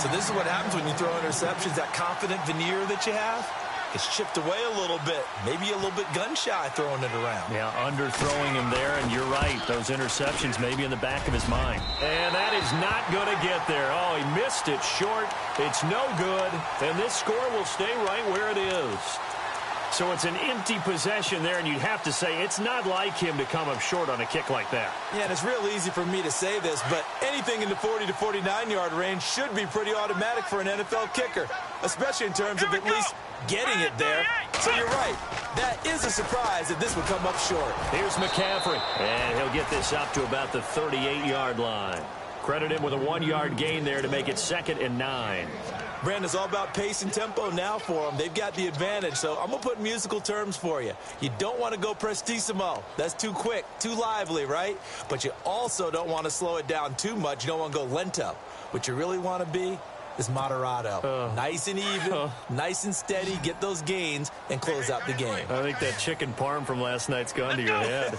So this is what happens when you throw interceptions. That confident veneer that you have gets chipped away a little bit. Maybe a little bit gun-shy throwing it around. Yeah, underthrowing him there, and you're right. Those interceptions may be in the back of his mind. And that is not going to get there. Oh, he missed it short. It's no good. And this score will stay right where it is. So it's an empty possession there, and you'd have to say it's not like him to come up short on a kick like that. Yeah, and it's real easy for me to say this, but anything in the 40 to 49-yard range should be pretty automatic for an NFL kicker, especially in terms of at least getting it there. So you're right. That is a surprise that this would come up short. Here's McCaffrey, and he'll get this up to about the 38-yard line. Credit him with a 1-yard gain there to make it 2nd and 9. Brandon, it's all about pace and tempo now for them. They've got the advantage, so I'm going to put musical terms for you. You don't want to go prestissimo. That's too quick, too lively, right? But you also don't want to slow it down too much. You don't want to go lento. What you really want to be is moderato. Nice and even, nice and steady, get those gains, and close out the game. I think that chicken parm from last night's gone to your head.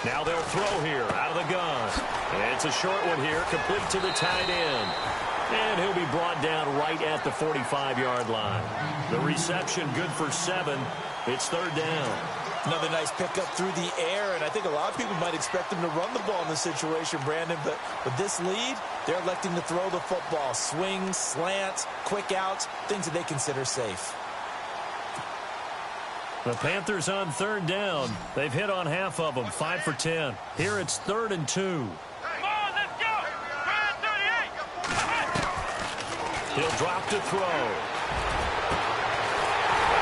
Now they'll throw here out of the gun. And it's a short one here, complete to the tight end. And he'll be brought down right at the 45-yard line. The reception good for 7. It's 3rd down. Another nice pickup through the air, and I think a lot of people might expect them to run the ball in this situation, Brandon, but with this lead, they're electing to throw the football. Swings, slants, quick outs, things that they consider safe. The Panthers on 3rd down. They've hit on half of them, 5 for 10. Here it's 3rd and 2. Come on, let's go. 38. He'll drop to throw.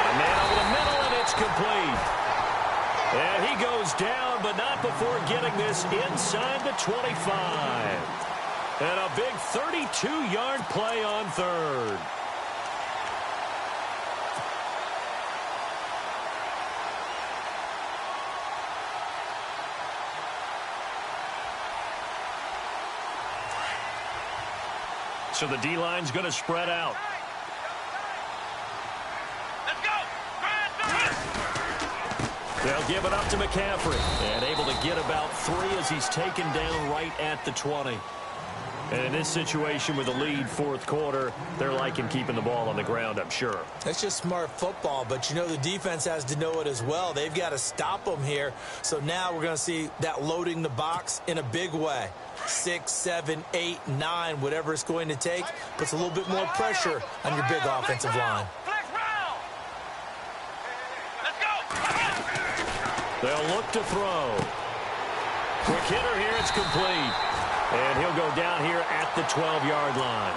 A man over the middle, and it's complete. And he goes down, but not before getting this inside the 25. And a big 32-yard play on third. So the D-line's going to spread out. Let's go. They'll give it up to McCaffrey. And able to get about 3 as he's taken down right at the 20. And in this situation with a lead fourth quarter, they're liking keeping the ball on the ground, I'm sure. That's just smart football, but you know the defense has to know it as well. They've got to stop them here. So now we're going to see that loading the box in a big way. 6, 7, 8, 9, whatever it's going to take, puts a little bit more pressure on your big offensive line. Flex round. Let's go. They'll look to throw. Quick hitter here, it's complete. And he'll go down here at the 12-yard line.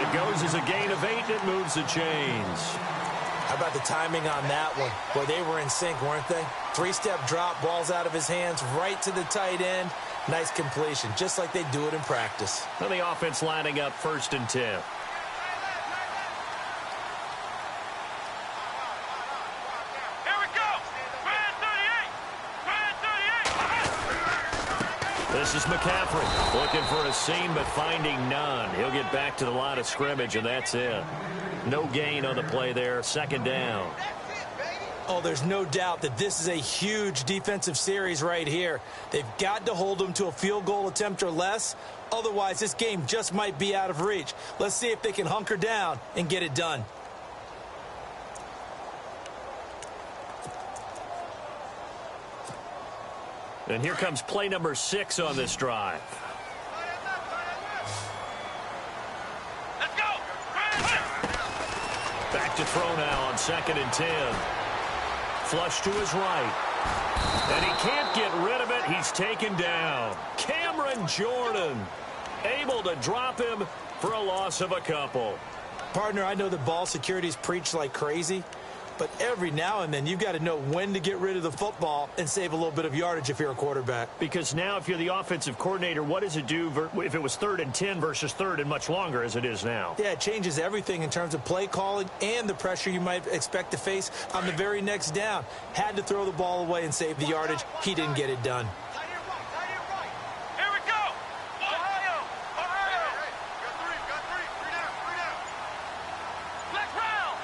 It goes as a gain of 8, it moves the chains. How about the timing on that one? Boy, they were in sync, weren't they? 3-step drop, ball's out of his hands, right to the tight end. Nice completion, just like they do it in practice. And the offense lining up 1st and 10. Here we go. Grand 38. This is McCaffrey looking for a seam but finding none. He'll get back to the line of scrimmage, and that's it. No gain on the play there. 2nd down. Oh, there's no doubt that this is a huge defensive series right here. They've got to hold them to a field goal attempt or less. Otherwise, this game just might be out of reach. Let's see if they can hunker down and get it done. And here comes play number 6 on this drive. Let's go. Back to throw now on 2nd and 10. Flush to his right. And he can't get rid of it. He's taken down. Cameron Jordan able to drop him for a loss of a couple. Partner, I know that ball security is preached like crazy, but every now and then you've got to know when to get rid of the football and save a little bit of yardage if you're a quarterback. Because now if you're the offensive coordinator, what does it do if it was 3rd and 10 versus 3rd and much longer as it is now? Yeah, it changes everything in terms of play calling and the pressure you might expect to face on the very next down. Had to throw the ball away and save the yardage. He didn't get it done. Here we go. Ohio. Got three down. Flex round.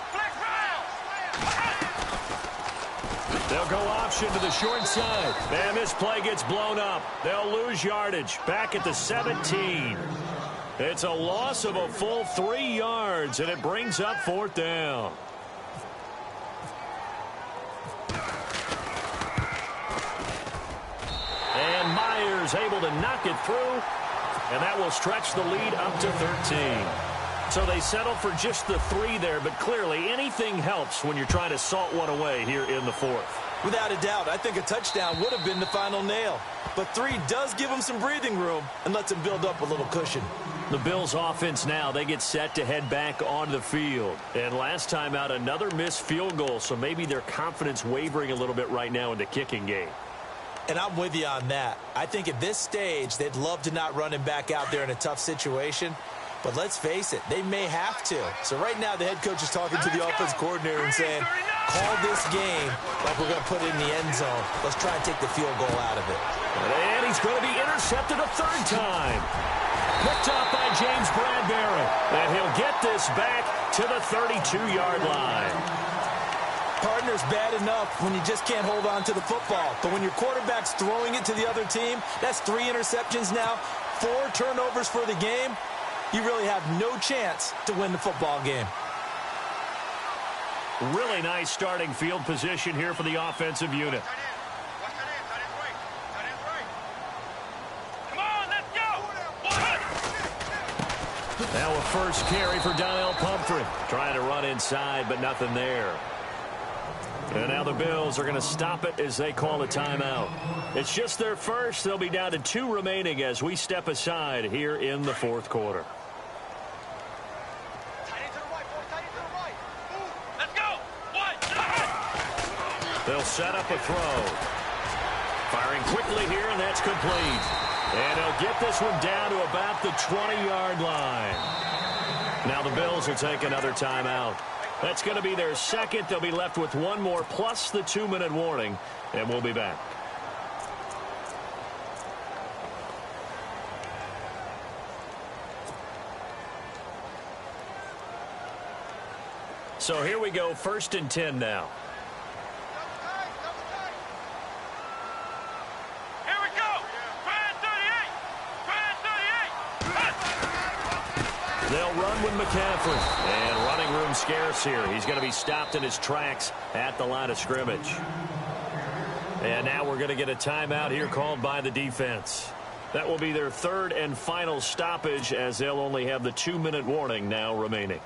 They'll go option to the short side. And this play gets blown up. They'll lose yardage back at the 17. It's a loss of a full 3 yards, and it brings up 4th down. And Myers able to knock it through, and that will stretch the lead up to 13. So they settle for just the 3 there, but clearly anything helps when you're trying to salt one away here in the 4th. Without a doubt, I think a touchdown would have been the final nail. But 3 does give them some breathing room and lets them build up a little cushion. The Bills offense now, they get set to head back on the field. And last time out, another missed field goal, so maybe their confidence wavering a little bit right now in the kicking game. And I'm with you on that. I think at this stage, they'd love to not run him back out there in a tough situation. But let's face it, they may have to. So right now, the head coach is talking to the offense coordinator and saying, call this game like we're going to put it in the end zone. Let's try and take the field goal out of it. And he's going to be intercepted a 3rd time. Picked up by James Bradbury. And he'll get this back to the 32-yard line. Partner's bad enough when you just can't hold on to the football. But when your quarterback's throwing it to the other team, that's 3 interceptions now, 4 turnovers for the game. You really have no chance to win the football game. Really nice starting field position here for the offensive unit. Come on, let's go. Now a first carry for Donnell Pumphrey. Trying to run inside, but nothing there. And now the Bills are going to stop it as they call a timeout. It's just their first. They'll be down to 2 remaining as we step aside here in the 4th quarter. Let's go. They'll set up a throw. Firing quickly here, and that's complete. And he'll get this one down to about the 20-yard line. Now the Bills will take another timeout. That's going to be their second. They'll be left with one more plus the 2-minute warning, and we'll be back. So here we go, 1st and 10 now. Here we go. Try 38. They'll run with McCaffrey. And running room scarce here. He's going to be stopped in his tracks at the line of scrimmage. And now we're going to get a timeout here called by the defense. That will be their 3rd and final stoppage, as they'll only have the 2-minute warning now remaining.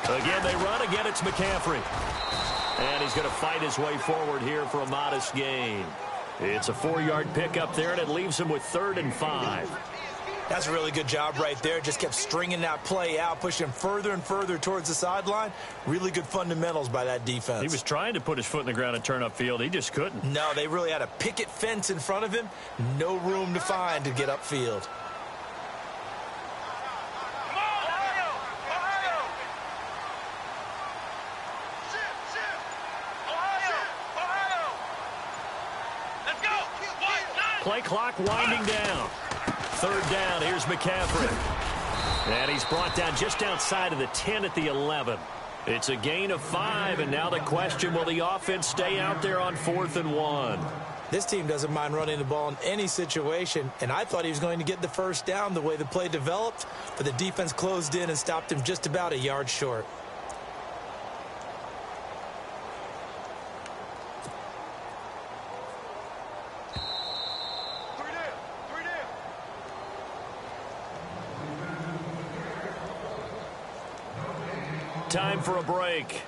Again, they run. Again, it's McCaffrey. And he's going to fight his way forward here for a modest gain. It's a 4-yard pickup there, and it leaves him with 3rd and 5. That's a really good job right there. Just kept stringing that play out, pushing him further and further towards the sideline. Really good fundamentals by that defense. He was trying to put his foot in the ground and turn upfield. He just couldn't. No, they really had a picket fence in front of him. No room to find to get upfield. Play clock winding down. 3rd down. Here's McCaffrey. And he's brought down just outside of the 10 at the 11. It's a gain of 5, and now the question, will the offense stay out there on 4th and 1? This team doesn't mind running the ball in any situation, and I thought he was going to get the 1st down the way the play developed, but the defense closed in and stopped him just about a yard short. Time for a break.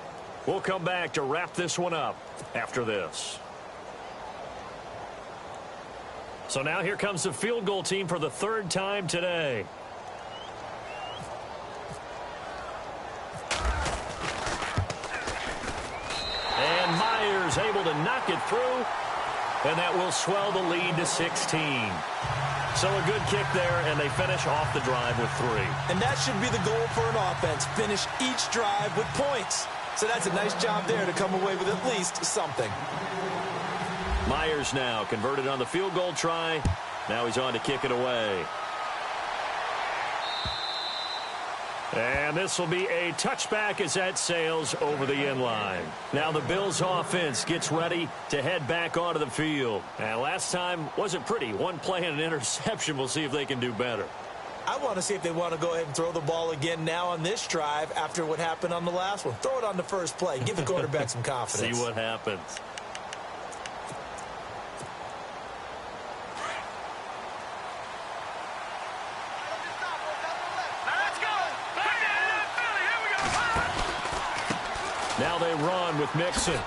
We'll come back to wrap this one up after this. So now here comes the field goal team for the 3rd time today. And Myers able to knock it through, and that will swell the lead to 16. So a good kick there, and they finish off the drive with 3. And that should be the goal for an offense. Finish each drive with points. So that's a nice job there to come away with at least something. Myers now converted on the field goal try. Now he's on to kick it away. And this will be a touchback as that sails over the end line. Now the Bills offense gets ready to head back onto the field. And last time wasn't pretty. One play and an interception. We'll see if they can do better. I want to see if they want to go ahead and throw the ball again now on this drive after what happened on the last one. Throw it on the first play. Give the quarterback some confidence. See what happens. Now they run with Mixon.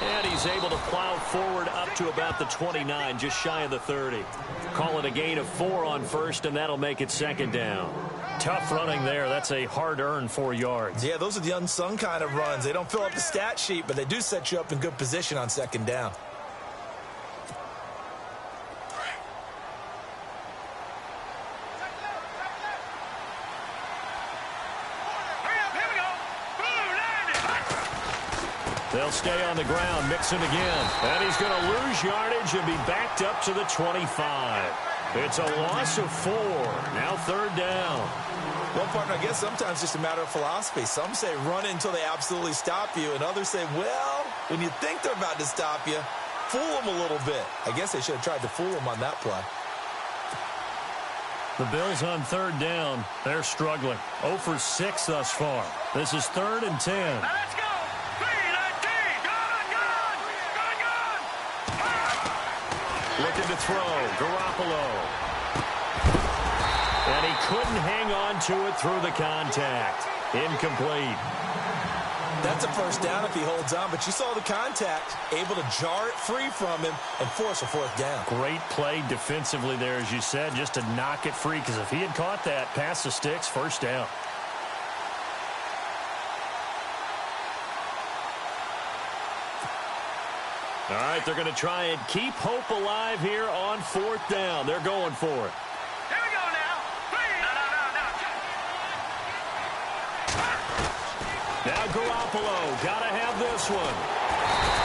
And he's able to plow forward up to about the 29, just shy of the 30. Call it a gain of 4 on 1st, and that'll make it 2nd down. Tough running there. That's a hard-earned 4 yards. Yeah, those are the unsung kind of runs. They don't fill up the stat sheet, but they do set you up in good position on 2nd down. They'll stay on the ground. Mixon again. And he's going to lose yardage and be backed up to the 25. It's a loss of 4. Now 3rd down. Well, partner, I guess sometimes it's just a matter of philosophy. Some say run until they absolutely stop you, and others say, well, when you think they're about to stop you, fool them a little bit. I guess they should have tried to fool them on that play. The Bills on 3rd down. They're struggling. 0 for 6 thus far. This is 3rd and 10. Let's go. 3-19. Looking to throw. Garoppolo. And he couldn't hang on to it through the contact. Incomplete. That's a first down if he holds on, but you saw the contact, able to jar it free from him and force a fourth down. Great play defensively there, as you said, just to knock it free, because if he had caught that, past the sticks, first down. All right, they're going to try and keep hope alive here on fourth down. They're going for it. Here we go now. Please. No. Now Garoppolo, got to have this one.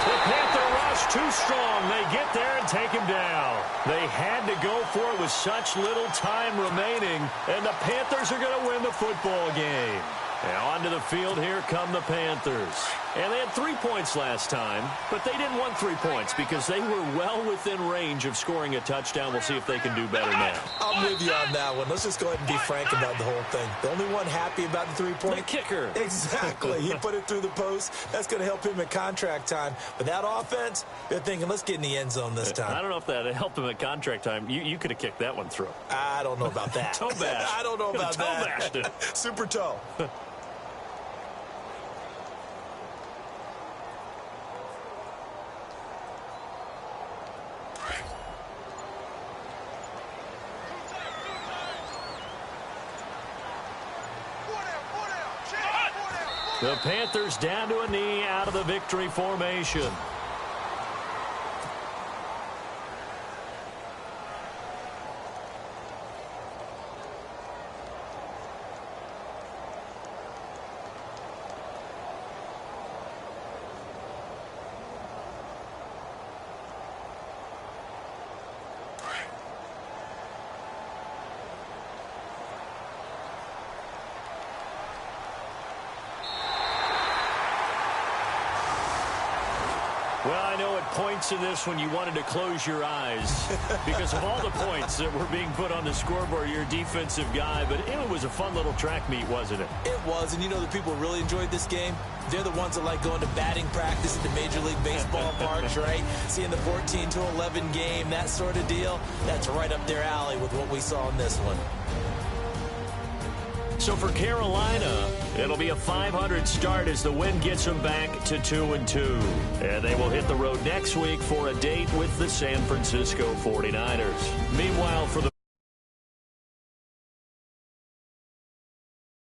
The Panther rush too strong. They get there and take him down. They had to go for it with such little time remaining, and the Panthers are going to win the football game. And onto the field, here come the Panthers. And they had 3 points last time, but they didn't want 3 points because they were well within range of scoring a touchdown. We'll see if they can do better now. I'm with you on that one. Let's just go ahead and be frank about the whole thing. The only one happy about the 3-point. The kicker. Exactly. He put it through the post. That's going to help him at contract time. But that offense, they're thinking, let's get in the end zone this time. I don't know if that helped him at contract time. You could have kicked that one through. I don't know about that. Toe bash. I don't know about toe that. bashed it. Super toe. The Panthers down to a knee out of the victory formation. Well, I know at points in this when you wanted to close your eyes because of all the points that were being put on the scoreboard. You're a defensive guy, but it was a fun little track meet, wasn't it? It was, and you know the people who really enjoyed this game? They're the ones that like going to batting practice at the Major League Baseball parks, right? Seeing the 14-11 game, that sort of deal. That's right up their alley with what we saw in this one. So for Carolina, it'll be a .500 start as the win gets them back to 2-2. And they will hit the road next week for a date with the San Francisco 49ers. Meanwhile, for the